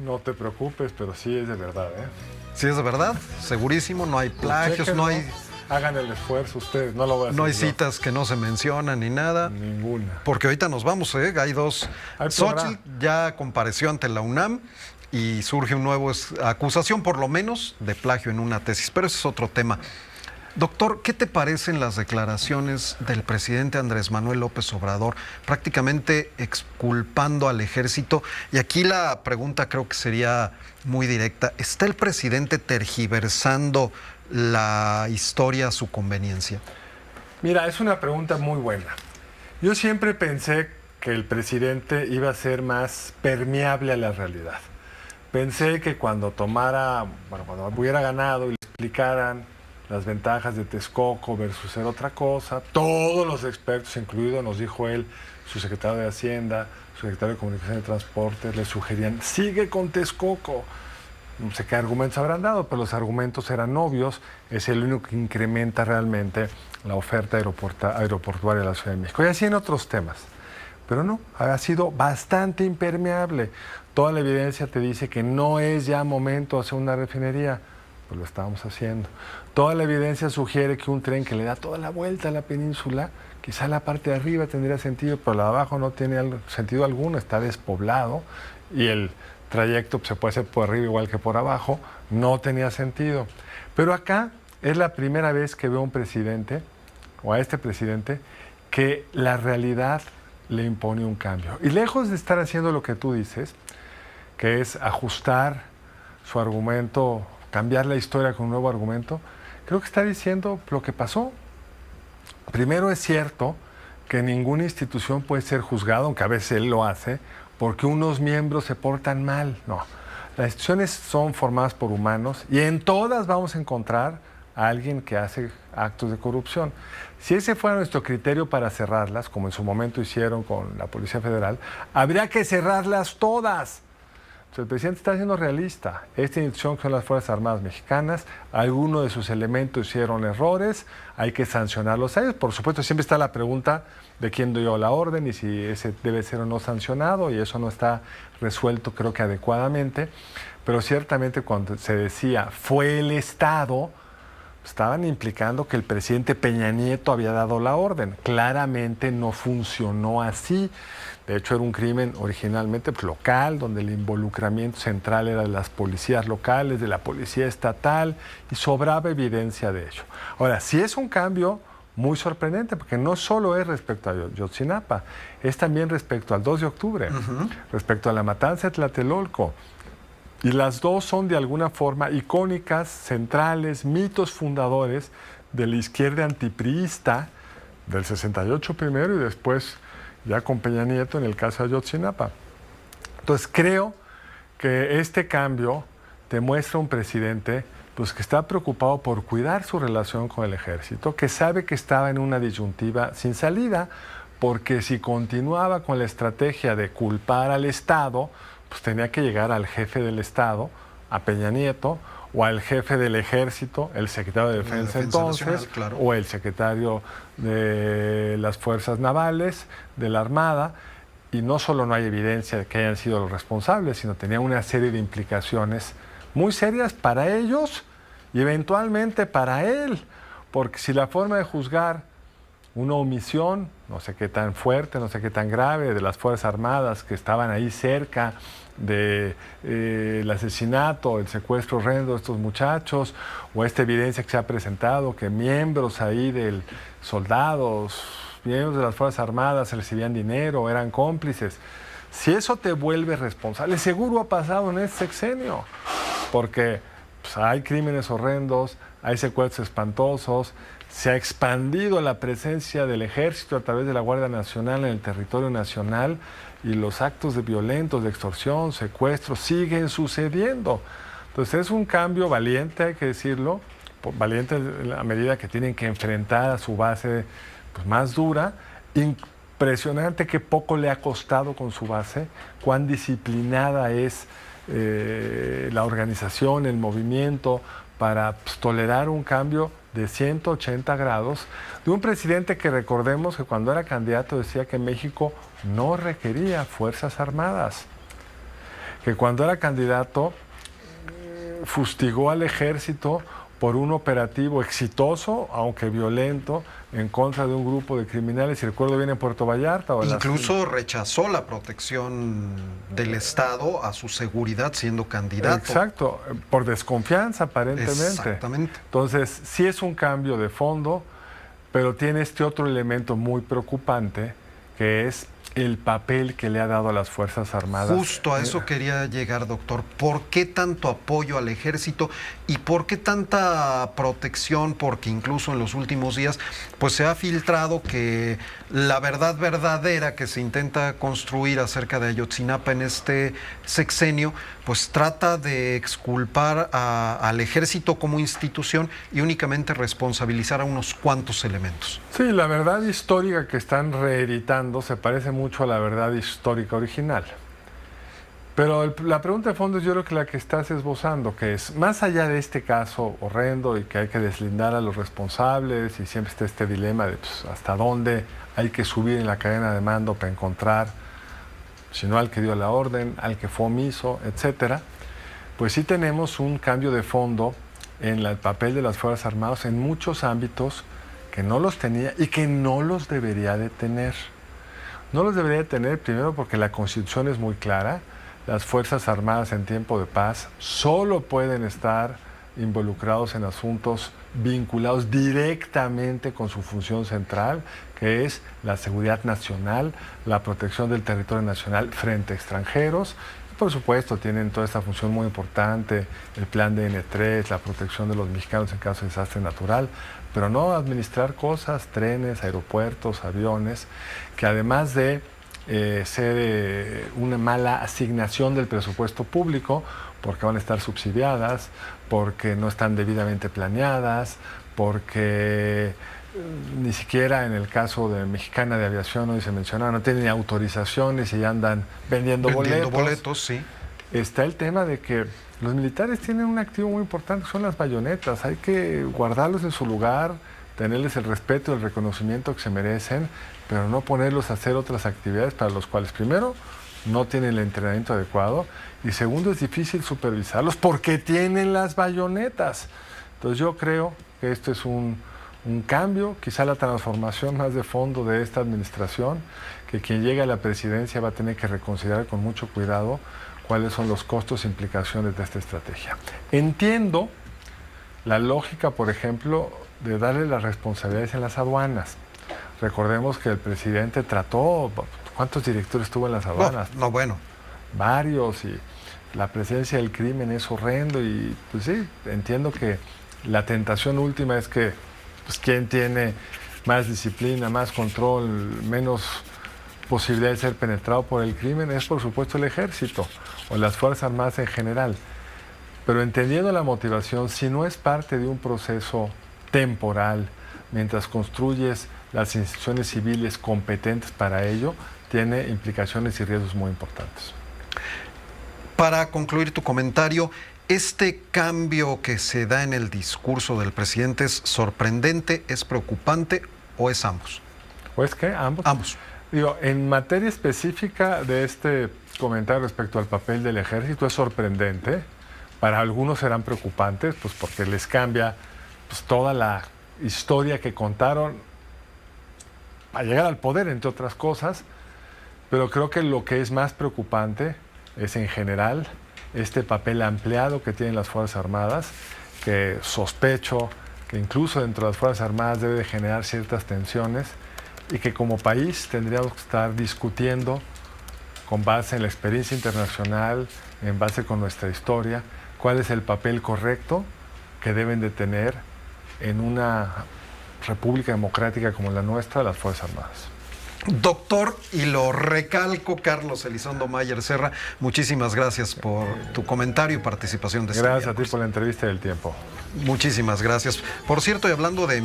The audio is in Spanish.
No te preocupes, pero sí es de verdad, ¿eh? Sí es de verdad, segurísimo, no hay plagios, Chéquenlo, no hay... hagan el esfuerzo ustedes, no lo voy a hacer No hay yo. citas que no se mencionan ni nada. Ninguna. Porque ahorita nos vamos, ¿eh? Hay dos. Hay Xóchitl ya compareció ante la UNAM y surge una nueva acusación, por lo menos, de plagio en una tesis. Pero ese es otro tema. Doctor, ¿qué te parecen las declaraciones del presidente Andrés Manuel López Obrador, prácticamente exculpando al ejército? Y aquí la pregunta creo que sería muy directa. ¿Está el presidente tergiversando la historia a su conveniencia? Mira, es una pregunta muy buena. Yo siempre pensé que el presidente iba a ser más permeable a la realidad. Pensé que cuando cuando hubiera ganado y le explicaran las ventajas de Texcoco versus ser otra cosa, todos los expertos, incluido, nos dijo él, su secretario de Hacienda, su secretario de Comunicación y Transporte, le sugerían, sigue con Texcoco. No sé qué argumentos habrán dado, pero los argumentos eran obvios, es el único que incrementa realmente la oferta aeroportuaria de la Ciudad de México. Y así en otros temas. Pero no, ha sido bastante impermeable. Toda la evidencia te dice que no es ya momento de hacer una refinería, pues lo estábamos haciendo. Toda la evidencia sugiere que un tren que le da toda la vuelta a la península, quizá la parte de arriba tendría sentido, pero la de abajo no tiene sentido alguno, está despoblado y el trayecto se puede hacer por arriba igual que por abajo, no tenía sentido. Pero acá es la primera vez que veo a un presidente, o a este presidente, que la realidad le impone un cambio. Y lejos de estar haciendo lo que tú dices, que es ajustar su argumento, cambiar la historia con un nuevo argumento, creo que está diciendo lo que pasó. Primero, es cierto que ninguna institución puede ser juzgada, aunque a veces él lo hace, porque unos miembros se portan mal. No, las instituciones son formadas por humanos y en todas vamos a encontrar a alguien que hace actos de corrupción. Si ese fuera nuestro criterio para cerrarlas, como en su momento hicieron con la Policía Federal, habría que cerrarlas todas. Entonces, el presidente está siendo realista. Esta institución, que son las Fuerzas Armadas Mexicanas, algunos de sus elementos hicieron errores, hay que sancionarlos a ellos. Por supuesto, siempre está la pregunta de quién dio la orden y si ese debe ser o no sancionado, y eso no está resuelto, creo que adecuadamente. Pero ciertamente cuando se decía fue el Estado, estaban implicando que el presidente Peña Nieto había dado la orden. Claramente no funcionó así. De hecho, era un crimen originalmente local, donde el involucramiento central era de las policías locales, de la policía estatal, y sobraba evidencia de ello. Ahora, sí es un cambio muy sorprendente, porque no solo es respecto a Ayotzinapa, es también respecto al 2 de octubre, respecto a la matanza de Tlatelolco. Y las dos son de alguna forma icónicas, centrales, mitos fundadores de la izquierda antipriista del 68 primero y después ya con Peña Nieto en el caso de Ayotzinapa. Entonces creo que este cambio demuestra un presidente pues, que está preocupado por cuidar su relación con el ejército, que sabe que estaba en una disyuntiva sin salida, porque si continuaba con la estrategia de culpar al Estado, pues tenía que llegar al jefe del Estado, a Peña Nieto, o al jefe del ejército, el secretario de Defensa entonces, Nacional, claro, o el secretario de las Fuerzas Navales, de la Armada, y no solo no hay evidencia de que hayan sido los responsables, sino tenía una serie de implicaciones muy serias para ellos y eventualmente para él, porque si la forma de juzgar una omisión, no sé qué tan fuerte, no sé qué tan grave, de las Fuerzas Armadas que estaban ahí cerca del asesinato, el secuestro horrendo de estos muchachos, o esta evidencia que se ha presentado, que miembros ahí del soldados, miembros de las Fuerzas Armadas recibían dinero, eran cómplices. Si eso te vuelve responsable, seguro ha pasado en este sexenio, porque pues, hay crímenes horrendos, hay secuestros espantosos, se ha expandido la presencia del ejército a través de la Guardia Nacional en el territorio nacional y los actos de violentos, de extorsión, secuestros siguen sucediendo. Entonces es un cambio valiente, hay que decirlo, valiente en la medida que tienen que enfrentar a su base pues, más dura. Impresionante que poco le ha costado con su base, cuán disciplinada es la organización, el movimiento, para pues, tolerar un cambio de 180 grados de un presidente que recordemos que cuando era candidato decía que México no requería fuerzas armadas, que cuando era candidato fustigó al ejército por un operativo exitoso, aunque violento, en contra de un grupo de criminales, si recuerdo bien, en Puerto Vallarta. Incluso rechazó la protección del Estado a su seguridad siendo candidato. Exacto, por desconfianza aparentemente. Exactamente. Entonces, sí es un cambio de fondo, pero tiene este otro elemento muy preocupante, que es el papel que le ha dado a las Fuerzas Armadas. Justo a eso quería llegar, doctor. ¿Por qué tanto apoyo al ejército y por qué tanta protección? Porque incluso en los últimos días pues se ha filtrado que la verdad verdadera que se intenta construir acerca de Ayotzinapa en este sexenio pues trata de exculpar al ejército como institución y únicamente responsabilizar a unos cuantos elementos. Sí, la verdad histórica que están reeditando se parece mucho a la verdad histórica original. Pero la pregunta de fondo es yo creo que la que estás esbozando, que es, más allá de este caso horrendo y que hay que deslindar a los responsables y siempre está este dilema de pues, hasta dónde hay que subir en la cadena de mando para encontrar, si no al que dio la orden, al que fue omiso, etcétera, pues sí tenemos un cambio de fondo en el papel de las Fuerzas Armadas en muchos ámbitos que no los tenía y que no los debería de tener. No los debería de tener primero porque la Constitución es muy clara. Las Fuerzas Armadas en tiempo de paz solo pueden estar involucrados en asuntos vinculados directamente con su función central, que es la seguridad nacional, la protección del territorio nacional frente a extranjeros. Y por supuesto, tienen toda esta función muy importante, el plan de N3, la protección de los mexicanos en caso de desastre natural, pero no administrar cosas, trenes, aeropuertos, aviones, que además de ser una mala asignación del presupuesto público, porque van a estar subsidiadas, porque no están debidamente planeadas, porque ni siquiera en el caso de Mexicana de Aviación, hoy se mencionaba, no tienen ni autorizaciones y ya andan vendiendo boletos. Sí. Está el tema de que los militares tienen un activo muy importante, que son las bayonetas. Hay que guardarlos en su lugar, tenerles el respeto y el reconocimiento que se merecen, pero no ponerlos a hacer otras actividades para los cuales, primero, no tienen el entrenamiento adecuado y segundo, es difícil supervisarlos porque tienen las bayonetas. Entonces yo creo que esto es un cambio, quizá la transformación más de fondo de esta administración, que quien llegue a la presidencia va a tener que reconsiderar con mucho cuidado cuáles son los costos e implicaciones de esta estrategia. Entiendo la lógica, por ejemplo, de darle las responsabilidades en las aduanas. Recordemos que el presidente trató, ¿cuántos directores tuvo en las aduanas? Bueno. Varios, y la presencia del crimen es horrendo y pues sí, entiendo que la tentación última es que pues, quien tiene más disciplina, más control, menos posibilidad de ser penetrado por el crimen es por supuesto el ejército o las Fuerzas Armadas en general. Pero entendiendo la motivación, si no es parte de un proceso temporal, mientras construyes las instituciones civiles competentes para ello, tiene implicaciones y riesgos muy importantes. Para concluir tu comentario, ¿este cambio que se da en el discurso del presidente es sorprendente, es preocupante o es ambos? ¿O es qué? ¿Ambos? Ambos. Digo, en materia específica de este comentario respecto al papel del ejército es sorprendente. Para algunos serán preocupantes, pues porque les cambia pues, toda la historia que contaron a llegar al poder, entre otras cosas. Pero creo que lo que es más preocupante es en general este papel ampliado que tienen las Fuerzas Armadas, que sospecho que incluso dentro de las Fuerzas Armadas debe de generar ciertas tensiones y que como país tendríamos que estar discutiendo con base en la experiencia internacional, en base con nuestra historia, cuál es el papel correcto que deben de tener en una república democrática como la nuestra las Fuerzas Armadas. Doctor, y lo recalco, Carlos Elizondo Mayer Serra, muchísimas gracias por tu comentario y participación de este Gracias a ti miércoles. por la entrevista y el tiempo. Muchísimas gracias. Por cierto, y hablando de